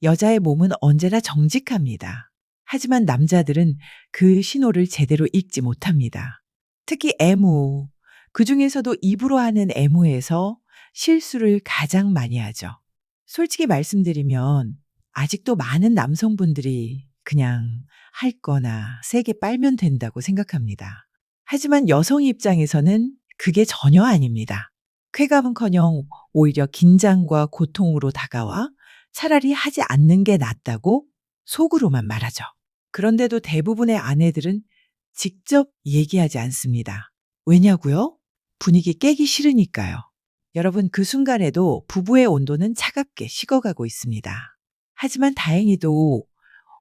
여자의 몸은 언제나 정직합니다. 하지만 남자들은 그 신호를 제대로 읽지 못합니다. 특히 애무, 그 중에서도 입으로 하는 애무에서 실수를 가장 많이 하죠. 솔직히 말씀드리면 아직도 많은 남성분들이 그냥 할 거나 세게 빨면 된다고 생각합니다. 하지만 여성 입장에서는 그게 전혀 아닙니다. 쾌감은커녕 오히려 긴장과 고통으로 다가와 차라리 하지 않는 게 낫다고 속으로만 말하죠. 그런데도 대부분의 아내들은 직접 얘기하지 않습니다. 왜냐고요? 분위기 깨기 싫으니까요. 여러분, 그 순간에도 부부의 온도는 차갑게 식어가고 있습니다. 하지만 다행히도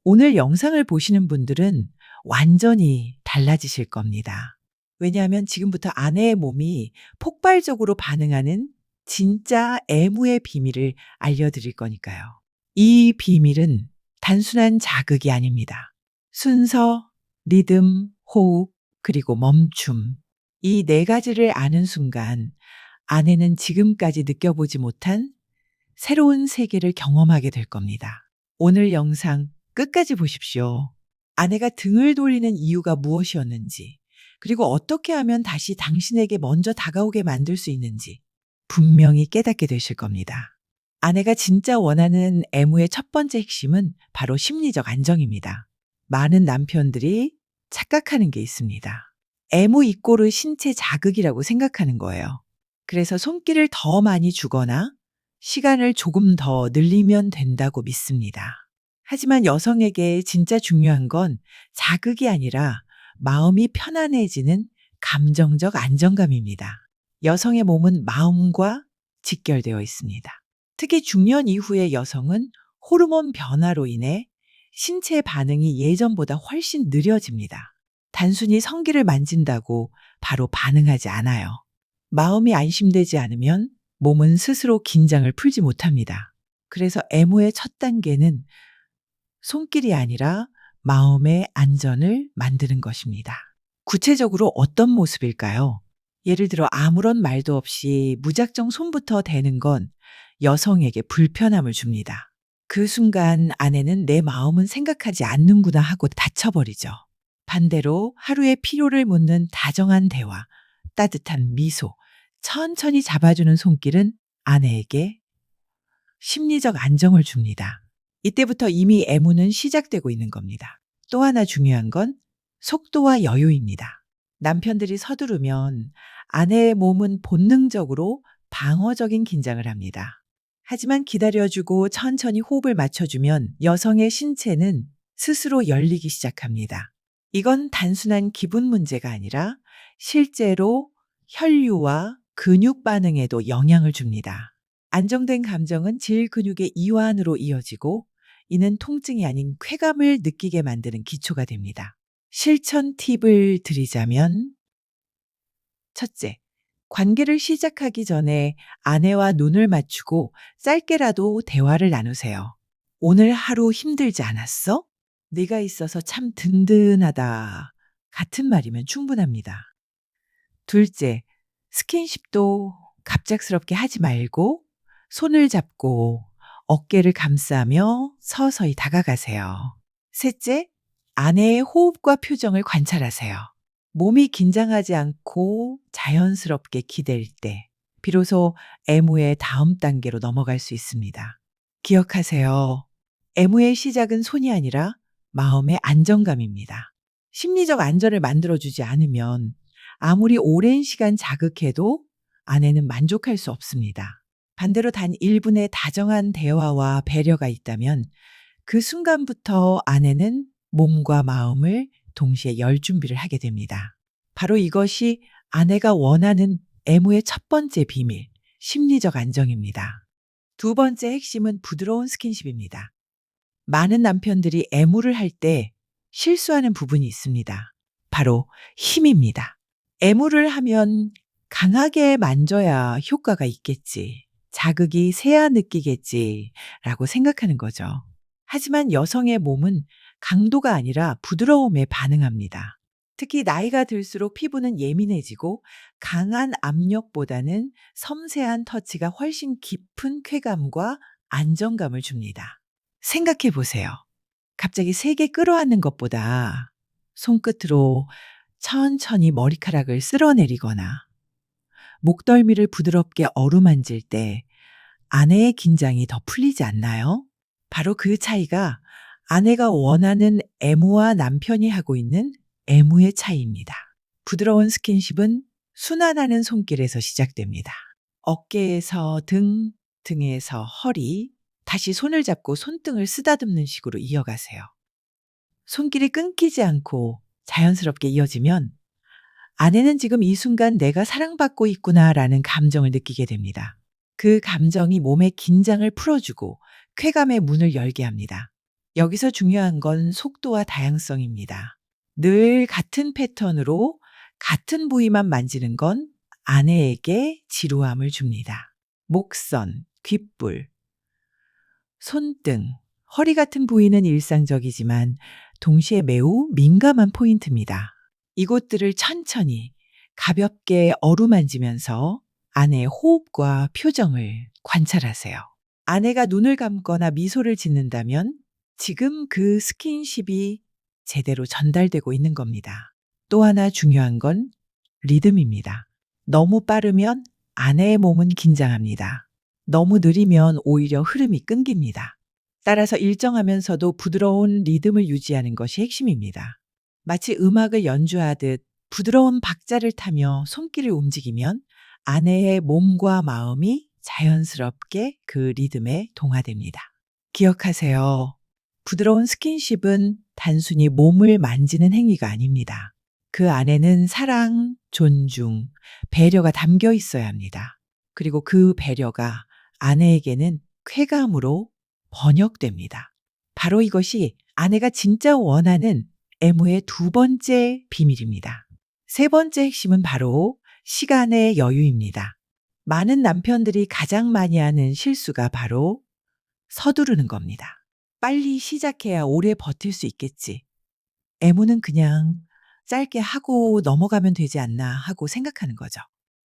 오늘 영상을 보시는 분들은 완전히 달라지실 겁니다. 왜냐하면 지금부터 아내의 몸이 폭발적으로 반응하는 진짜 애무의 비밀을 알려드릴 거니까요. 이 비밀은 단순한 자극이 아닙니다. 순서, 리듬, 호흡, 그리고 멈춤. 이 네 가지를 아는 순간 아내는 지금까지 느껴보지 못한 새로운 세계를 경험하게 될 겁니다. 오늘 영상 끝까지 보십시오. 아내가 등을 돌리는 이유가 무엇이었는지, 그리고 어떻게 하면 다시 당신에게 먼저 다가오게 만들 수 있는지 분명히 깨닫게 되실 겁니다. 아내가 진짜 원하는 애무의 첫 번째 핵심은 바로 심리적 안정입니다. 많은 남편들이 착각하는 게 있습니다. 애무 이꼬르 신체 자극이라고 생각하는 거예요. 그래서 손길을 더 많이 주거나 시간을 조금 더 늘리면 된다고 믿습니다. 하지만 여성에게 진짜 중요한 건 자극이 아니라 마음이 편안해지는 감정적 안정감입니다. 여성의 몸은 마음과 직결되어 있습니다. 특히 중년 이후의 여성은 호르몬 변화로 인해 신체 반응이 예전보다 훨씬 느려집니다. 단순히 성기를 만진다고 바로 반응하지 않아요. 마음이 안심되지 않으면 몸은 스스로 긴장을 풀지 못합니다. 그래서 애무의 첫 단계는 손길이 아니라 마음의 안전을 만드는 것입니다. 구체적으로 어떤 모습일까요? 예를 들어 아무런 말도 없이 무작정 손부터 대는 건 여성에게 불편함을 줍니다. 그 순간 아내는 내 마음은 생각하지 않는구나 하고 닫혀버리죠. 반대로 하루의 필요를 묻는 다정한 대화, 따뜻한 미소, 천천히 잡아주는 손길은 아내에게 심리적 안정을 줍니다. 이때부터 이미 애무는 시작되고 있는 겁니다. 또 하나 중요한 건 속도와 여유입니다. 남편들이 서두르면 아내의 몸은 본능적으로 방어적인 긴장을 합니다. 하지만 기다려주고 천천히 호흡을 맞춰주면 여성의 신체는 스스로 열리기 시작합니다. 이건 단순한 기분 문제가 아니라 실제로 혈류와 근육 반응에도 영향을 줍니다. 안정된 감정은 질 근육의 이완으로 이어지고 이는 통증이 아닌 쾌감을 느끼게 만드는 기초가 됩니다. 실천 팁을 드리자면 첫째, 관계를 시작하기 전에 아내와 눈을 맞추고 짧게라도 대화를 나누세요. 오늘 하루 힘들지 않았어? 네가 있어서 참 든든하다. 같은 말이면 충분합니다. 둘째, 스킨십도 갑작스럽게 하지 말고 손을 잡고 어깨를 감싸며 서서히 다가가세요. 셋째, 아내의 호흡과 표정을 관찰하세요. 몸이 긴장하지 않고 자연스럽게 기댈 때 비로소 애무의 다음 단계로 넘어갈 수 있습니다. 기억하세요. 애무의 시작은 손이 아니라 마음의 안정감입니다. 심리적 안전을 만들어주지 않으면 아무리 오랜 시간 자극해도 아내는 만족할 수 없습니다. 반대로 단 1분의 다정한 대화와 배려가 있다면 그 순간부터 아내는 몸과 마음을 동시에 열 준비를 하게 됩니다. 바로 이것이 아내가 원하는 애무의 첫 번째 비밀, 심리적 안정입니다. 두 번째 핵심은 부드러운 스킨십입니다. 많은 남편들이 애무를 할 때 실수하는 부분이 있습니다. 바로 힘입니다. 애무를 하면 강하게 만져야 효과가 있겠지. 자극이 세야 느끼겠지. 라고 생각하는 거죠. 하지만 여성의 몸은 강도가 아니라 부드러움에 반응합니다. 특히 나이가 들수록 피부는 예민해지고 강한 압력보다는 섬세한 터치가 훨씬 깊은 쾌감과 안정감을 줍니다. 생각해 보세요. 갑자기 세게 끌어안는 것보다 손끝으로 천천히 머리카락을 쓸어내리거나 목덜미를 부드럽게 어루만질 때 아내의 긴장이 더 풀리지 않나요? 바로 그 차이가 아내가 원하는 애무와 남편이 하고 있는 애무의 차이입니다. 부드러운 스킨십은 순환하는 손길에서 시작됩니다. 어깨에서 등, 등에서 허리, 다시 손을 잡고 손등을 쓰다듬는 식으로 이어가세요. 손길이 끊기지 않고 자연스럽게 이어지면 아내는 지금 이 순간 내가 사랑받고 있구나라는 감정을 느끼게 됩니다. 그 감정이 몸의 긴장을 풀어주고 쾌감의 문을 열게 합니다. 여기서 중요한 건 속도와 다양성입니다. 늘 같은 패턴으로 같은 부위만 만지는 건 아내에게 지루함을 줍니다. 목선, 귓불, 손등, 허리 같은 부위는 일상적이지만 동시에 매우 민감한 포인트입니다. 이곳들을 천천히 가볍게 어루만지면서 아내의 호흡과 표정을 관찰하세요. 아내가 눈을 감거나 미소를 짓는다면 지금 그 스킨십이 제대로 전달되고 있는 겁니다. 또 하나 중요한 건 리듬입니다. 너무 빠르면 아내의 몸은 긴장합니다. 너무 느리면 오히려 흐름이 끊깁니다. 따라서 일정하면서도 부드러운 리듬을 유지하는 것이 핵심입니다. 마치 음악을 연주하듯 부드러운 박자를 타며 손길을 움직이면 아내의 몸과 마음이 자연스럽게 그 리듬에 동화됩니다. 기억하세요. 부드러운 스킨십은 단순히 몸을 만지는 행위가 아닙니다. 그 안에는 사랑, 존중, 배려가 담겨 있어야 합니다. 그리고 그 배려가 아내에게는 쾌감으로 번역됩니다. 바로 이것이 아내가 진짜 원하는 애무의 두 번째 비밀입니다. 세 번째 핵심은 바로 시간의 여유입니다. 많은 남편들이 가장 많이 하는 실수가 바로 서두르는 겁니다. 빨리 시작해야 오래 버틸 수 있겠지. 애무는 그냥 짧게 하고 넘어가면 되지 않나 하고 생각하는 거죠.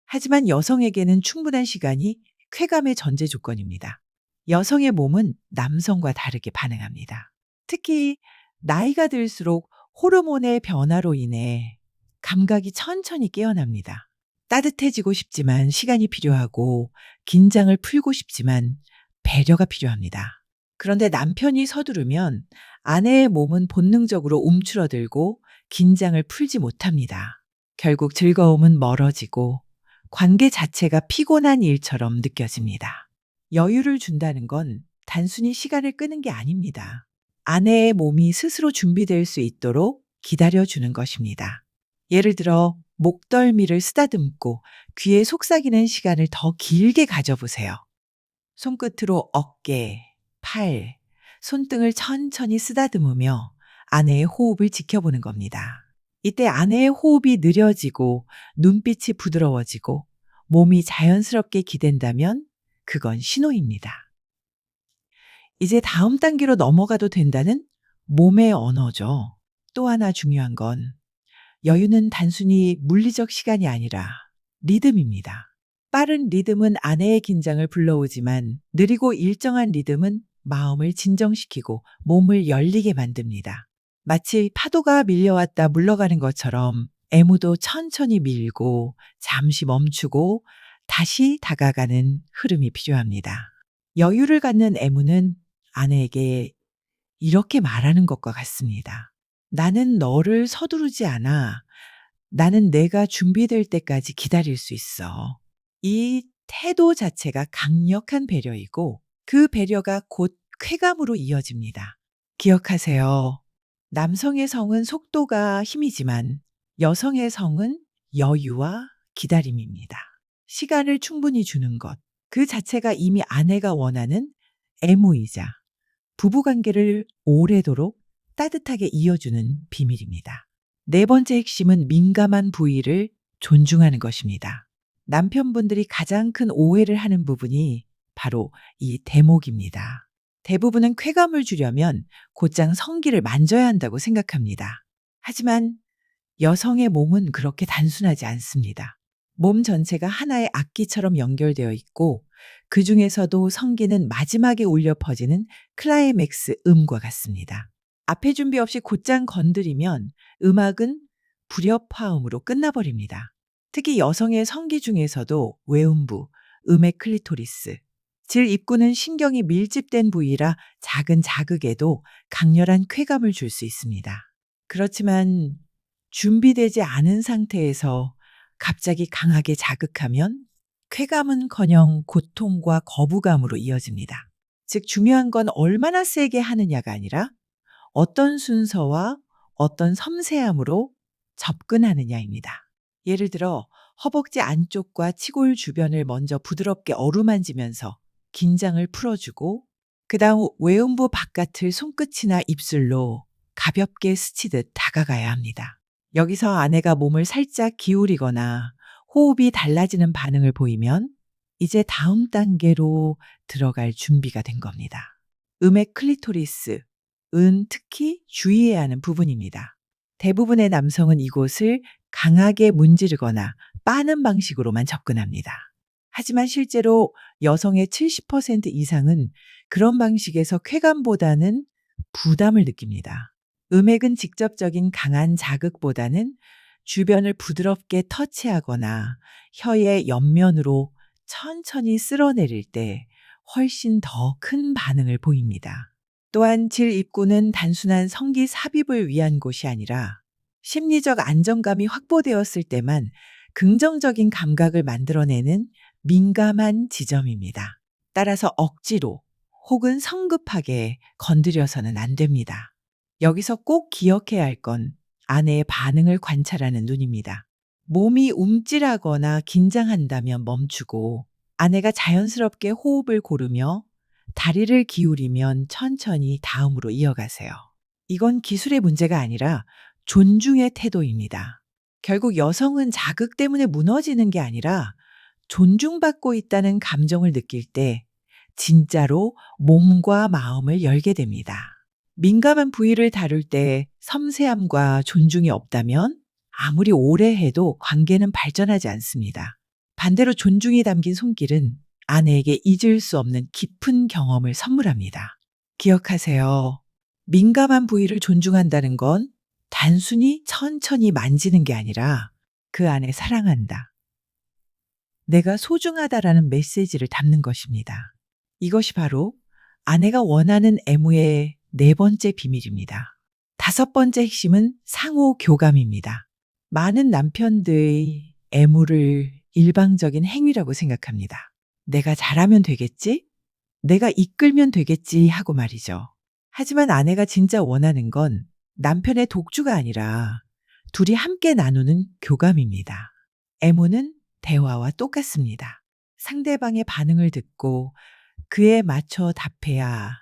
하지만 여성에게는 충분한 시간이 쾌감의 전제 조건입니다. 여성의 몸은 남성과 다르게 반응합니다. 특히 나이가 들수록 호르몬의 변화로 인해 감각이 천천히 깨어납니다. 따뜻해지고 싶지만 시간이 필요하고 긴장을 풀고 싶지만 배려가 필요합니다. 그런데 남편이 서두르면 아내의 몸은 본능적으로 움츠러들고 긴장을 풀지 못합니다. 결국 즐거움은 멀어지고 관계 자체가 피곤한 일처럼 느껴집니다. 여유를 준다는 건 단순히 시간을 끄는 게 아닙니다. 아내의 몸이 스스로 준비될 수 있도록 기다려주는 것입니다. 예를 들어 목덜미를 쓰다듬고 귀에 속삭이는 시간을 더 길게 가져보세요. 손끝으로 어깨, 팔, 손등을 천천히 쓰다듬으며 아내의 호흡을 지켜보는 겁니다. 이때 아내의 호흡이 느려지고 눈빛이 부드러워지고 몸이 자연스럽게 기댄다면 그건 신호입니다. 이제 다음 단계로 넘어가도 된다는 몸의 언어죠. 또 하나 중요한 건 여유는 단순히 물리적 시간이 아니라 리듬입니다. 빠른 리듬은 아내의 긴장을 불러오지만 느리고 일정한 리듬은 마음을 진정시키고 몸을 열리게 만듭니다. 마치 파도가 밀려왔다 물러가는 것처럼 애무도 천천히 밀고 잠시 멈추고 다시 다가가는 흐름이 필요합니다. 여유를 갖는 애무는 아내에게 이렇게 말하는 것과 같습니다. 나는 너를 서두르지 않아. 나는 내가 준비될 때까지 기다릴 수 있어. 이 태도 자체가 강력한 배려이고 그 배려가 곧 쾌감으로 이어집니다. 기억하세요. 남성의 성은 속도가 힘이지만 여성의 성은 여유와 기다림입니다. 시간을 충분히 주는 것, 그 자체가 이미 아내가 원하는 애무이자 부부관계를 오래도록 따뜻하게 이어주는 비밀입니다. 네 번째 핵심은 민감한 부위를 존중하는 것입니다. 남편분들이 가장 큰 오해를 하는 부분이 바로 이 대목입니다. 대부분은 쾌감을 주려면 곧장 성기를 만져야 한다고 생각합니다. 하지만 여성의 몸은 그렇게 단순하지 않습니다. 몸 전체가 하나의 악기처럼 연결되어 있고 그 중에서도 성기는 마지막에 울려 퍼지는 클라이맥스 음과 같습니다. 앞에 준비 없이 곧장 건드리면 음악은 불협화음으로 끝나버립니다. 특히 여성의 성기 중에서도 외음부, 음의 클리토리스, 질 입구는 신경이 밀집된 부위라 작은 자극에도 강렬한 쾌감을 줄 수 있습니다. 그렇지만 준비되지 않은 상태에서 갑자기 강하게 자극하면 쾌감은커녕 고통과 거부감으로 이어집니다. 즉 중요한 건 얼마나 세게 하느냐가 아니라 어떤 순서와 어떤 섬세함으로 접근하느냐입니다. 예를 들어 허벅지 안쪽과 치골 주변을 먼저 부드럽게 어루만지면서 긴장을 풀어주고 그다음 외음부 바깥을 손끝이나 입술로 가볍게 스치듯 다가가야 합니다. 여기서 아내가 몸을 살짝 기울이거나 호흡이 달라지는 반응을 보이면 이제 다음 단계로 들어갈 준비가 된 겁니다. 음의 클리토리스, 은 특히 주의해야 하는 부분입니다. 대부분의 남성은 이곳을 강하게 문지르거나 빠는 방식으로만 접근합니다. 하지만 실제로 여성의 70% 이상은 그런 방식에서 쾌감보다는 부담을 느낍니다. 음액은 직접적인 강한 자극보다는 주변을 부드럽게 터치하거나 혀의 옆면으로 천천히 쓸어내릴 때 훨씬 더 큰 반응을 보입니다. 또한 질 입구는 단순한 성기 삽입을 위한 곳이 아니라 심리적 안정감이 확보되었을 때만 긍정적인 감각을 만들어내는 민감한 지점입니다. 따라서 억지로 혹은 성급하게 건드려서는 안 됩니다. 여기서 꼭 기억해야 할 건 아내의 반응을 관찰하는 눈입니다. 몸이 움찔하거나 긴장한다면 멈추고 아내가 자연스럽게 호흡을 고르며 다리를 기울이면 천천히 다음으로 이어가세요. 이건 기술의 문제가 아니라 존중의 태도입니다. 결국 여성은 자극 때문에 무너지는 게 아니라 존중받고 있다는 감정을 느낄 때 진짜로 몸과 마음을 열게 됩니다. 민감한 부위를 다룰 때 섬세함과 존중이 없다면 아무리 오래 해도 관계는 발전하지 않습니다. 반대로 존중이 담긴 손길은 아내에게 잊을 수 없는 깊은 경험을 선물합니다. 기억하세요. 민감한 부위를 존중한다는 건 단순히 천천히 만지는 게 아니라 그 안에 사랑한다, 내가 소중하다라는 메시지를 담는 것입니다. 이것이 바로 아내가 원하는 애무의 네 번째 비밀입니다. 다섯 번째 핵심은 상호 교감입니다. 많은 남편들의 애무를 일방적인 행위라고 생각합니다. 내가 잘하면 되겠지? 내가 이끌면 되겠지 하고 말이죠. 하지만 아내가 진짜 원하는 건 남편의 독주가 아니라 둘이 함께 나누는 교감입니다. 애무는 대화와 똑같습니다. 상대방의 반응을 듣고 그에 맞춰 답해야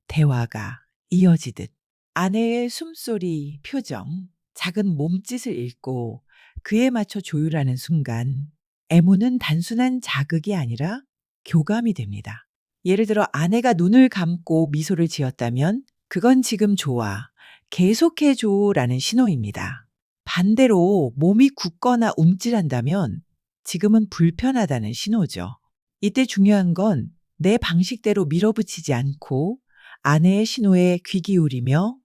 대화가 이어지듯 아내의 숨소리, 표정, 작은 몸짓을 읽고 그에 맞춰 조율하는 순간 애무는 단순한 자극이 아니라 교감이 됩니다. 예를 들어 아내가 눈을 감고 미소를 지었다면 그건 지금 좋아, 계속해줘 라는 신호입니다. 반대로 몸이 굳거나 움찔한다면 지금은 불편하다는 신호죠. 이때 중요한 건 내 방식대로 밀어붙이지 않고 아내의 신호에 귀 기울이며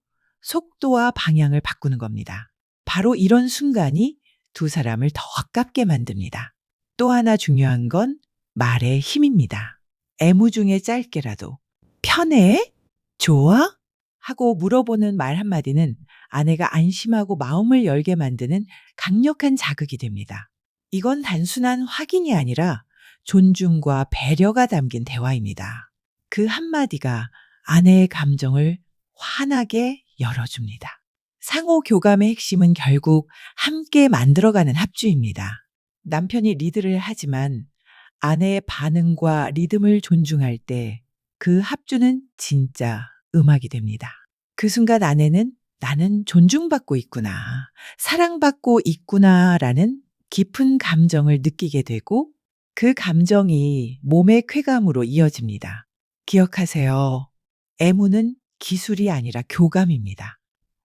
속도와 방향을 바꾸는 겁니다. 바로 이런 순간이 두 사람을 더 가깝게 만듭니다. 또 하나 중요한 건 말의 힘입니다. 애무 중에 짧게라도 편해? 좋아? 하고 물어보는 말 한마디는 아내가 안심하고 마음을 열게 만드는 강력한 자극이 됩니다. 이건 단순한 확인이 아니라 존중과 배려가 담긴 대화입니다. 그 한마디가 아내의 감정을 환하게 열어줍니다. 상호 교감의 핵심은 결국 함께 만들어가는 합주입니다. 남편이 리드를 하지만 아내의 반응과 리듬을 존중할 때 그 합주는 진짜 음악이 됩니다. 그 순간 아내는 나는 존중받고 있구나, 사랑받고 있구나라는 깊은 감정을 느끼게 되고 그 감정이 몸의 쾌감으로 이어집니다. 기억하세요. 애무는 기술이 아니라 교감입니다.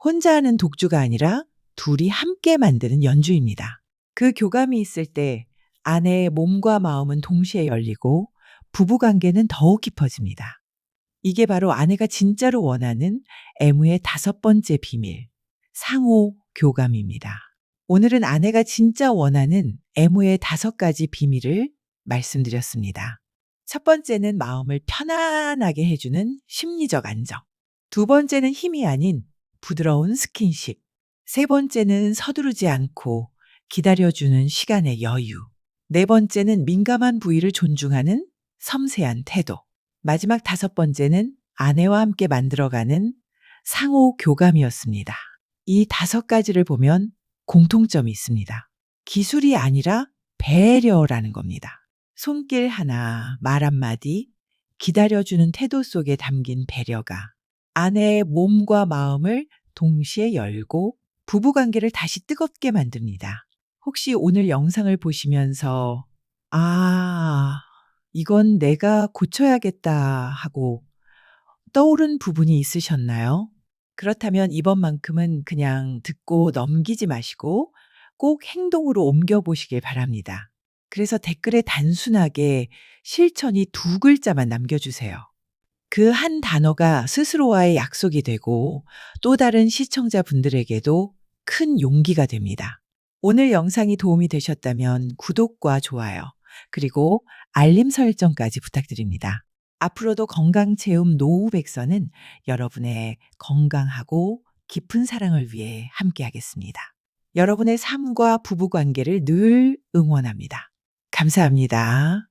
혼자 하는 독주가 아니라 둘이 함께 만드는 연주입니다. 그 교감이 있을 때 아내의 몸과 마음은 동시에 열리고 부부 관계는 더욱 깊어집니다. 이게 바로 아내가 진짜로 원하는 애무의 5번째 비밀, 상호 교감입니다. 오늘은 아내가 진짜 원하는 애무의 5가지 비밀을 말씀드렸습니다. 첫 번째는 마음을 편안하게 해주는 심리적 안정. 두 번째는 힘이 아닌 부드러운 스킨십. 세 번째는 서두르지 않고 기다려주는 시간의 여유. 네 번째는 민감한 부위를 존중하는 섬세한 태도. 마지막 5번째는 아내와 함께 만들어가는 상호 교감이었습니다. 이 5가지를 보면 공통점이 있습니다. 기술이 아니라 배려라는 겁니다. 손길 하나, 말 한마디, 기다려주는 태도 속에 담긴 배려가 아내의 몸과 마음을 동시에 열고 부부관계를 다시 뜨겁게 만듭니다. 혹시 오늘 영상을 보시면서 이건 내가 고쳐야겠다 하고 떠오른 부분이 있으셨나요? 그렇다면 이번만큼은 그냥 듣고 넘기지 마시고 꼭 행동으로 옮겨보시길 바랍니다. 그래서 댓글에 단순하게 실천이 2글자만 남겨주세요. 그 한 단어가 스스로와의 약속이 되고 또 다른 시청자분들에게도 큰 용기가 됩니다. 오늘 영상이 도움이 되셨다면 구독과 좋아요, 그리고 알림 설정까지 부탁드립니다. 앞으로도 건강체험 노후백서는 여러분의 건강하고 깊은 사랑을 위해 함께하겠습니다. 여러분의 삶과 부부관계를 늘 응원합니다. 감사합니다.